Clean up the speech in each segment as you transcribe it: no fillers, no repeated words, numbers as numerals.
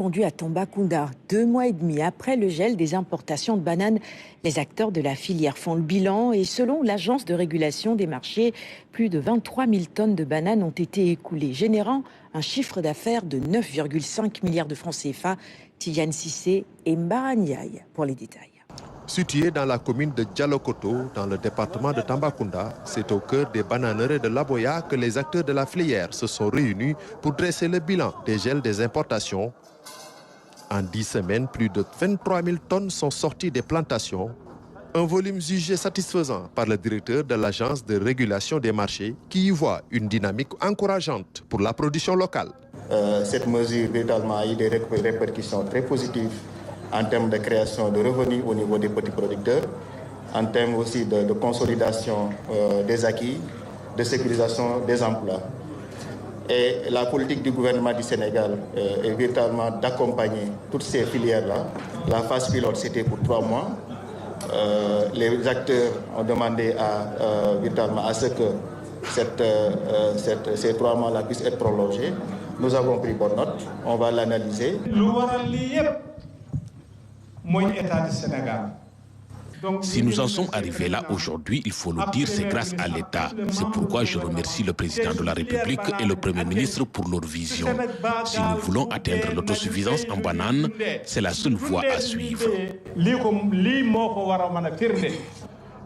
Conduit à Tambacounda. 2 mois et demi après le gel des importations de bananes, les acteurs de la filière font le bilan et selon l'Agence de régulation des marchés, plus de 23 000 tonnes de bananes ont été écoulées, générant un chiffre d'affaires de 9,5 milliards de francs CFA. Tidiane Cissé et Mbaraniaï pour les détails. Situé dans la commune de Dialokoto, dans le département de Tambacounda, c'est au cœur des bananeraies de Laboya que les acteurs de la filière se sont réunis pour dresser le bilan des gels des importations. En 10 semaines, plus de 23 000 tonnes sont sorties des plantations. Un volume jugé satisfaisant par le directeur de l'Agence de régulation des marchés qui y voit une dynamique encourageante pour la production locale. Cette mesure également a eu des répercussions très positives en termes de création de revenus au niveau des petits producteurs, en termes aussi de consolidation des acquis, de sécurisation des emplois. Et la politique du gouvernement du Sénégal est véritablement d'accompagner toutes ces filières-là. La phase pilote, c'était pour 3 mois. Les acteurs ont demandé véritablement à ce que ces 3 mois-là puissent être prolongés. Nous avons pris bonne note, on va l'analyser. Si nous en sommes arrivés là aujourd'hui, il faut le dire, c'est grâce à l'État. C'est pourquoi je remercie le président de la République et le Premier ministre pour leur vision. Si nous voulons atteindre l'autosuffisance en bananes, c'est la seule voie à suivre.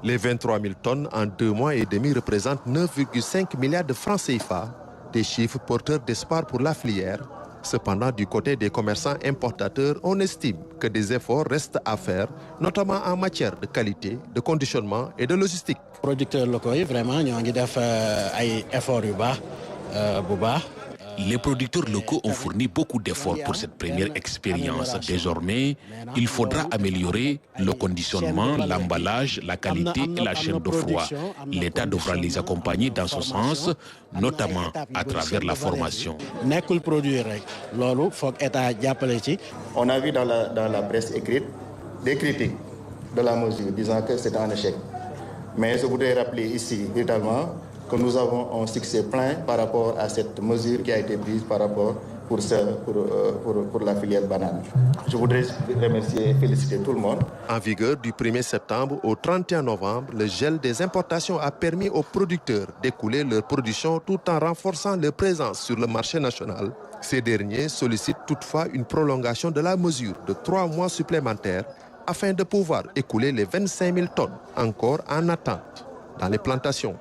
Les 23 000 tonnes en 2 mois et demi représentent 9,5 milliards de francs CFA, des chiffres porteurs d'espoir pour la filière. Cependant, du côté des commerçants importateurs, on estime que des efforts restent à faire, notamment en matière de qualité, de conditionnement et de logistique. Les producteurs locaux, vraiment, ils ont fait des efforts. Les producteurs locaux ont fourni beaucoup d'efforts pour cette première expérience. Désormais, il faudra améliorer le conditionnement, l'emballage, la qualité et la chaîne de froid. L'État devra les accompagner dans ce sens, notamment à travers la formation. On a vu dans la presse écrite des critiques de la mesure disant que c'est un échec. Mais je voudrais rappeler ici, véritablement, que nous avons un succès plein par rapport à cette mesure qui a été prise par rapport pour la filière banane. Je voudrais remercier et féliciter tout le monde. En vigueur du 1er septembre au 31 novembre, le gel des importations a permis aux producteurs d'écouler leur production tout en renforçant leur présence sur le marché national. Ces derniers sollicitent toutefois une prolongation de la mesure de 3 mois supplémentaires afin de pouvoir écouler les 25 000 tonnes encore en attente dans les plantations.